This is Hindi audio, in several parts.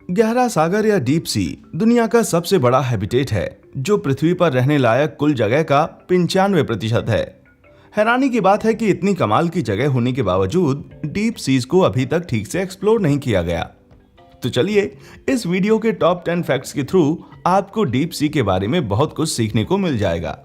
गहरा सागर या डीप सी दुनिया का सबसे बड़ा हैबिटेट है जो पृथ्वी पर रहने लायक कुल जगह का 95% है। हैरानी की बात है कि इतनी कमाल की जगह होने के बावजूद डीप सीज को अभी तक ठीक से एक्सप्लोर नहीं किया गया। तो चलिए इस वीडियो के टॉप 10 फैक्ट्स के थ्रू आपको डीप सी के बारे में बहुत कुछ सीखने को मिल जाएगा।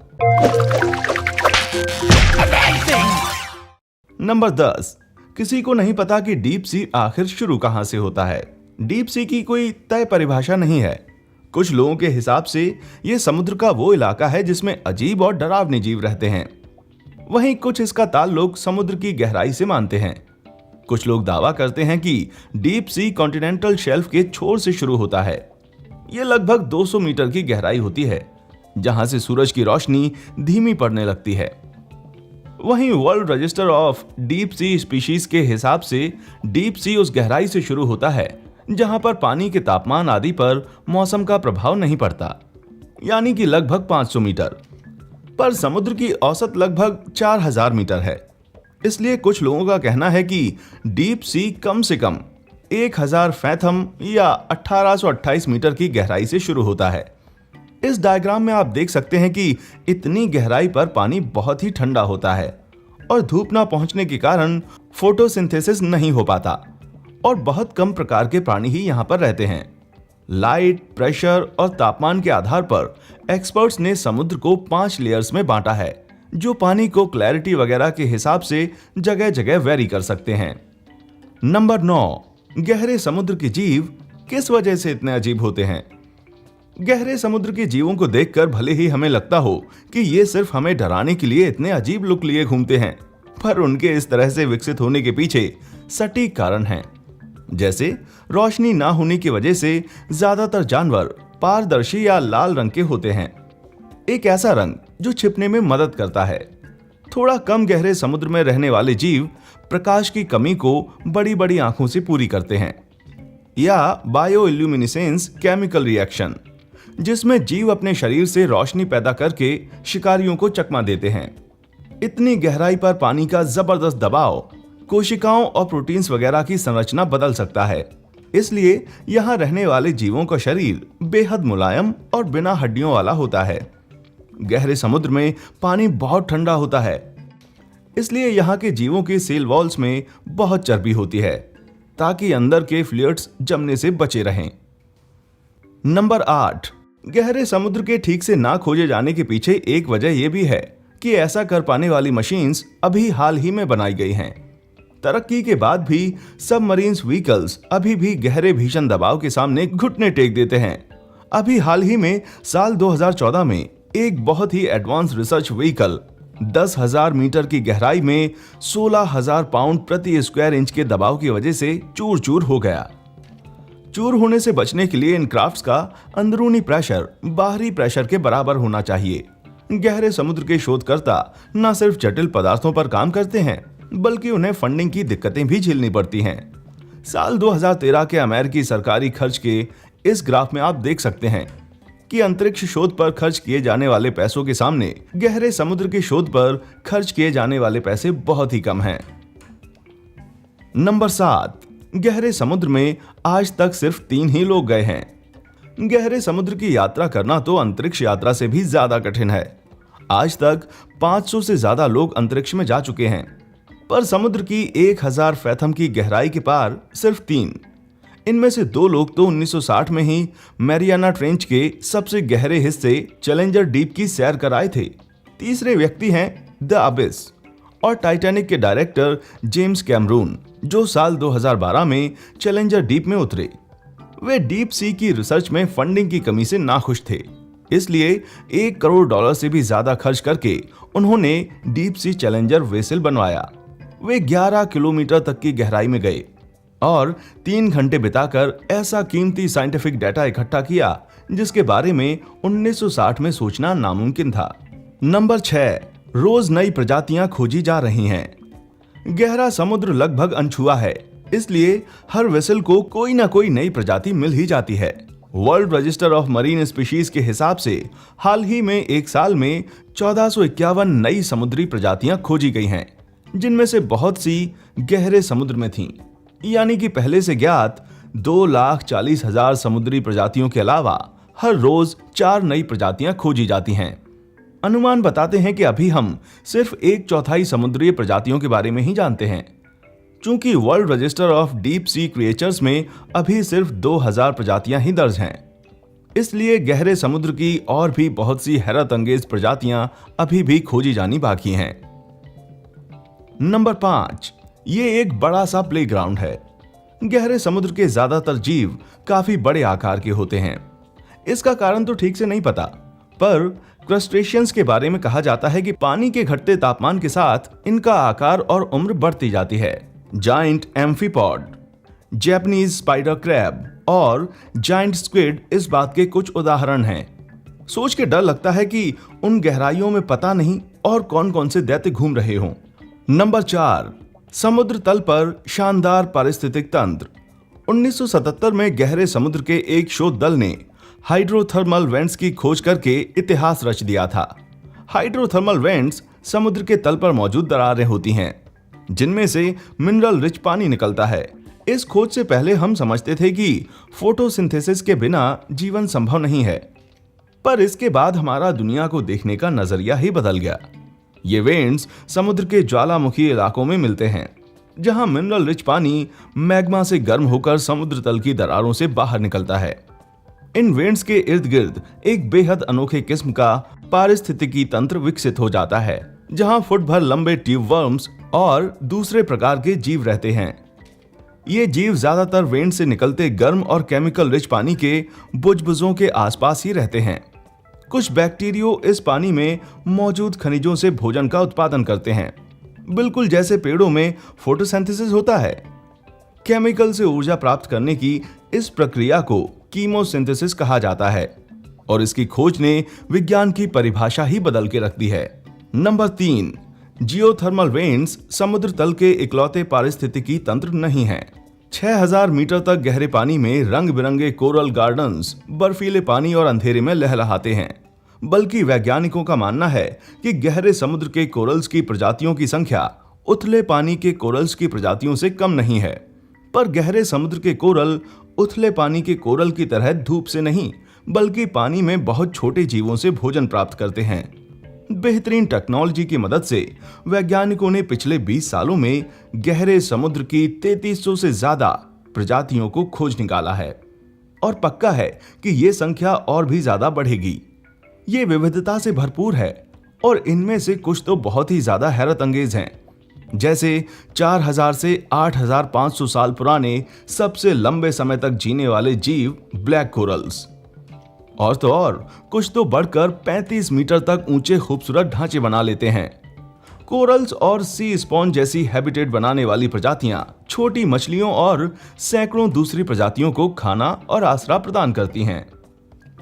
नंबर 10, किसी को नहीं पता कि डीप सी आखिर शुरू कहां से होता है। डीप सी की कोई तय परिभाषा नहीं है। कुछ लोगों के हिसाब से यह समुद्र का वो इलाका है जिसमें अजीब और डरावने जीव रहते हैं। वहीं कुछ इसका ताल्लुक समुद्र की गहराई से मानते हैं। कुछ लोग दावा करते हैं कि डीप सी कॉन्टिनेंटल शेल्फ के छोर से शुरू होता है। यह लगभग 200 मीटर की गहराई होती है जहां से सूरज की रोशनी धीमी पड़ने लगती है। वहीं world register of deep sea species के हिसाब से डीप सी उस गहराई से शुरू होता है जहां पर पानी के तापमान आदि पर मौसम का प्रभाव नहीं पड़ता, यानी कि लगभग 500 मीटर। पर समुद्र की औसत लगभग 4000 मीटर है। इसलिए कुछ लोगों का कहना है कि डीप सी कम से कम 1000 फैथम या 1828 मीटर की गहराई से शुरू होता है। इस डायग्राम में आप देख सकते हैं कि इतनी गहराई पर पानी बहुत ही ठंडा होता है और धूप ना पहुंचने के कारण फोटोसिंथेसिस नहीं हो पाता और बहुत कम प्रकार के प्राणी ही यहां पर रहते हैं। लाइट, प्रेशर और तापमान के आधार पर एक्सपर्ट्स ने समुद्र को 5 लेयर्स में बांटा है जो पानी को क्लैरिटी वगैरह के हिसाब से जगह जगह वेरी कर सकते हैं। नंबर 9, गहरे समुद्र के जीव किस वजह से इतने अजीब होते हैं। गहरे समुद्र के जीवों को देखकर भले ही हमें लगता हो कि ये सिर्फ हमें डराने के लिए इतने अजीब लुक लिए घूमते हैं, पर उनके इस तरह से विकसित होने के पीछे सटीक कारण हैं। जैसे रोशनी ना होने की वजह से ज्यादातर जानवर पारदर्शी या लाल रंग के होते हैं, एक ऐसा रंग जो छिपने में मदद करता है। थोड़ा कम गहरे समुद्र में रहने वाले जीव प्रकाश की कमी को बड़ी बड़ी आंखों से पूरी करते हैं, या बायो इल्यूमिनेसेंस केमिकल रिएक्शन, जिसमें जीव अपने शरीर से रोशनी पैदा करके शिकारियों को चकमा देते हैं। इतनी गहराई पर पानी का जबरदस्त दबाव कोशिकाओं और प्रोटीन्स वगैरह की संरचना बदल सकता है। इसलिए यहां रहने वाले जीवों का शरीर बेहद मुलायम और बिना हड्डियों वाला होता है। गहरे समुद्र में पानी बहुत ठंडा होता है, इसलिए यहां के जीवों के सेल वॉल्स में बहुत चर्बी होती है ताकि अंदर के फ्लूइड्स जमने से बचे रहें। नंबर 8, गहरे समुद्र के ठीक से ना खोजे जाने के पीछे एक वजह यह भी है कि ऐसा कर पाने वाली मशीन्स अभी हाल ही में बनाई गई हैं। तरक्की के बाद भी सबमरीन्स व्हीकल्स अभी भी गहरे भीषण दबाव के सामने घुटने टेक देते हैं। अभी हाल ही में साल 2014 में एक बहुत ही एडवांस रिसर्च व्हीकल 10,000 मीटर की गहराई में 16,000 पाउंड प्रति स्क्वायर इंच के दबाव की वजह से चूर चूर हो गया। चूर होने से बचने के लिए इन क्राफ्ट्स का अंदरूनी प्रेशर बाहरी प्रेशर के बराबर होना चाहिए। गहरे समुद्र के शोधकर्ता न सिर्फ जटिल पदार्थों पर काम करते हैं बल्कि उन्हें फंडिंग की दिक्कतें भी झेलनी पड़ती हैं। साल 2013 के अमेरिकी सरकारी खर्च के इस ग्राफ में आप देख सकते हैं कि अंतरिक्ष शोध पर खर्च किए जाने वाले पैसों के सामने गहरे समुद्र के शोध पर खर्च किए जाने वाले पैसे बहुत ही कम हैं। नंबर 7, गहरे समुद्र में आज तक सिर्फ 3 ही लोग गए हैं। गहरे समुद्र की यात्रा करना तो अंतरिक्ष यात्रा से भी ज्यादा कठिन है। आज तक 500 से ज्यादा लोग अंतरिक्ष में जा चुके हैं, पर समुद्र की 1000 फैथम की गहराई के पार सिर्फ 3। इनमें से 2 लोग तो 1960 में ही मैरियाना ट्रेंच के सबसे गहरे हिस्से चैलेंजर डीप की सैर कर आए थे। तीसरे व्यक्ति हैं द अबिस और टाइटैनिक के डायरेक्टर जेम्स कैमरून, जो साल 2012 में चैलेंजर डीप में उतरे। वे डीप सी की रिसर्च में फंडिंग की कमी से नाखुश थे, इसलिए $1 करोड़ से भी ज्यादा खर्च करके उन्होंने डीप सी चैलेंजर वेसल बनवाया। वे 11 किलोमीटर तक की गहराई में गए और 3 घंटे बिताकर ऐसा कीमती साइंटिफिक डाटा इकट्ठा किया जिसके बारे में 1960 में सोचना नामुमकिन था। नंबर 6, रोज नई प्रजातियां खोजी जा रही हैं। गहरा समुद्र लगभग अनछुआ है, इसलिए हर वेसल को कोई ना कोई नई प्रजाति मिल ही जाती है। World register of marine species के हिसाब से हाल ही में एक साल में 1451 नई समुद्री प्रजातियां खोजी गई हैं, जिनमें से बहुत सी गहरे समुद्र में थीं, यानी कि पहले से ज्ञात 2,40,000 समुद्री प्रजातियों के अलावा हर रोज 4 नई प्रजातियां खोजी जाती हैं। अनुमान बताते हैं कि अभी हम सिर्फ 1/4 समुद्री प्रजातियों के बारे में ही जानते हैं। चूंकि world register of deep sea creatures में अभी सिर्फ 2,000 प्रजातियां ही दर्ज हैं, इसलिए गहरे समुद्र की और भी बहुत सी हैरत अंगेज प्रजातियां अभी भी खोजी जानी बाकी हैं। नंबर 5, ये एक बड़ा सा प्लेग्राउंड है। गहरे समुद्र के ज्यादातर जीव काफी बड़े आकार के होते हैं। इसका कारण तो ठीक से नहीं पता, पर क्रस्टेशियंस के बारे में कहा जाता है कि पानी के घटते तापमान के साथ इनका आकार और उम्र बढ़ती जाती है। जायंट एम्फीपॉड, जैपनीज स्पाइडर क्रैब और जायंट स्क्विड इस बात के कुछ उदाहरण हैं। सोच के डर लगता है कि उन गहराइयों में पता नहीं और कौन कौन से दैत्य घूम रहे हों। नंबर 4, समुद्र तल पर शानदार पारिस्थितिक तंत्र। 1977 में गहरे समुद्र के एक शोध दल ने हाइड्रोथर्मल वेंट्स की खोज करके इतिहास रच दिया था। हाइड्रोथर्मल वेंट्स समुद्र के तल पर मौजूद दरारें होती हैं, जिनमें से मिनरल रिच पानी निकलता है। इस खोज से पहले हम समझते थे कि फोटोसिंथेसिस के बिना जीवन संभव नहीं है, पर इसके बाद हमारा दुनिया को देखने का नजरिया ही बदल गया। ये वेंट्स समुद्र के ज्वालामुखी इलाकों में मिलते हैं, जहां मिनरल रिच पानी मैग्मा से गर्म होकर समुद्र तल की दरारों से बाहर निकलता है। इन वेंट्स के इर्द गिर्द एक बेहद अनोखे किस्म का पारिस्थितिकी तंत्र विकसित हो जाता है, जहां फुट भर लंबे ट्यूब वर्म्स और दूसरे प्रकार के जीव रहते हैं। ये जीव ज्यादातर वेंट से निकलते गर्म और केमिकल रिच पानी के बुजबुजों के आसपास ही रहते हैं। कुछ बैक्टीरियो इस पानी में मौजूद खनिजों से भोजन का उत्पादन करते हैं, बिल्कुल जैसे पेड़ों में फोटोसिंथेसिस होता है। केमिकल से ऊर्जा प्राप्त करने की इस प्रक्रिया को कीमोसिंथेसिस कहा जाता है, और इसकी खोज ने विज्ञान की परिभाषा ही बदल के रख दी है। नंबर 3, जियोथर्मल वेंट्स समुद्र तल के इकलौते पारिस्थितिकी तंत्र नहीं हैं। 6,000 मीटर तक गहरे पानी में रंग बिरंगे कोरल गार्डन्स बर्फीले पानी और अंधेरे में लहलहाते हैं। बल्कि वैज्ञानिकों का मानना है कि गहरे समुद्र के कोरल्स की प्रजातियों की संख्या उथले पानी के कोरल्स की प्रजातियों से कम नहीं है। पर गहरे समुद्र के कोरल उथले पानी के कोरल की तरह धूप से नहीं, बल्कि पानी में बहुत छोटे जीवों से भोजन प्राप्त करते हैं। बेहतरीन टेक्नोलॉजी की मदद से वैज्ञानिकों ने पिछले 20 सालों में गहरे समुद्र की 3300 से ज्यादा प्रजातियों को खोज निकाला है, और पक्का है कि ये संख्या और भी ज्यादा बढ़ेगी। ये विविधता से भरपूर है, और इनमें से कुछ तो बहुत ही ज्यादा हैरत अंगेज हैं, जैसे 4000 से 8500 साल पुराने सबसे लंबे समय तक जीने वाले जीव ब्लैक कोरल्स, और तो और कुछ तो बढ़कर 35 मीटर तक ऊंचे खूबसूरत ढांचे बना लेते हैं। कोरल्स और सी स्पॉन्ज जैसी हैबिटेट बनाने वाली प्रजातियां छोटी मछलियों और सैकड़ों दूसरी प्रजातियों को खाना और आसरा प्रदान करती हैं।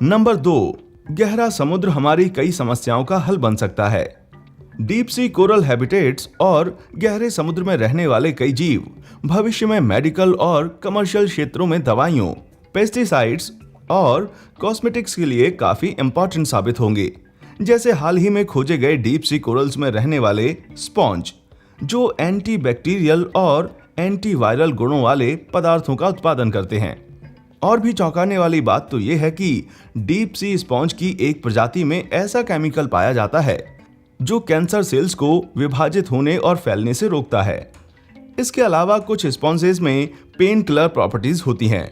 नंबर 2, गहरा समुद्र हमारी कई समस्याओं का हल बन सकता है। डीप सी कोरल हैबिटेट्स और गहरे समुद्र में रहने वाले कई जीव भविष्य में मेडिकल और कमर्शियल क्षेत्रों में दवाइयों, पेस्टिसाइड्स और कॉस्मेटिक्स के लिए काफी इंपॉर्टेंट साबित होंगे। जैसे हाल ही में खोजे गए डीप सी कोरल्स में रहने वाले स्पॉन्ज, जो एंटी बैक्टीरियल और एंटीवायरल गुणों वाले पदार्थों का उत्पादन करते हैं। और भी चौंकाने वाली बात तो यह है कि डीप सी स्पॉन्ज की एक प्रजाति में ऐसा केमिकल पाया जाता है जो कैंसर सेल्स को विभाजित होने और फैलने से रोकता है। इसके अलावा कुछ स्पॉन्जेस में पेन किलर प्रॉपर्टीज होती हैं।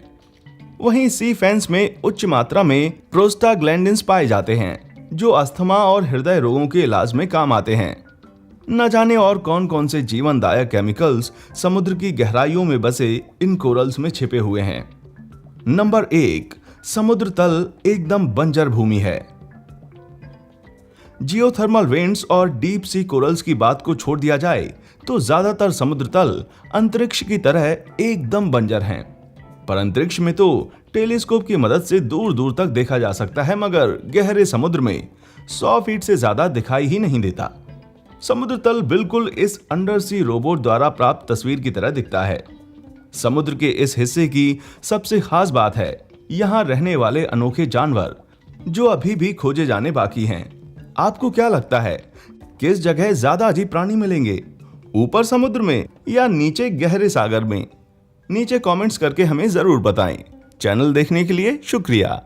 वहीं सी फैंस में उच्च मात्रा में प्रोस्टाग्लैंडिन्स पाए जाते हैं, जो अस्थमा और हृदय रोगों के इलाज में काम आते हैं। न जाने और कौन कौन से जीवनदायक केमिकल्स समुद्र की गहराइयों में बसे इन कोरल्स में छिपे हुए हैं। नंबर 1, समुद्र तल एकदम बंजर भूमि है। जियोथर्मल वेंट्स और डीप सी कोरल्स की बात को छोड़ दिया जाए तो ज्यादातर समुद्र तल अंतरिक्ष की तरह एकदम बंजर हैं। पर अंतरिक्ष में तो टेलीस्कोप की मदद से दूर दूर तक देखा जा सकता है, मगर गहरे समुद्र में 100 फीट से ज्यादा दिखाई ही नहीं देता। समुद्र तल बिल्कुल इस अंडर सी रोबोट द्वारा प्राप्त तस्वीर की तरह दिखता है। समुद्र के इस हिस्से की सबसे खास बात है यहाँ रहने वाले अनोखे जानवर, जो अभी भी खोजे जाने बाकी हैं। आपको क्या लगता है, किस जगह ज्यादा अजीब प्राणी मिलेंगे, ऊपर समुद्र में या नीचे गहरे सागर में? नीचे कमेंट्स करके हमें जरूर बताएं। चैनल देखने के लिए शुक्रिया।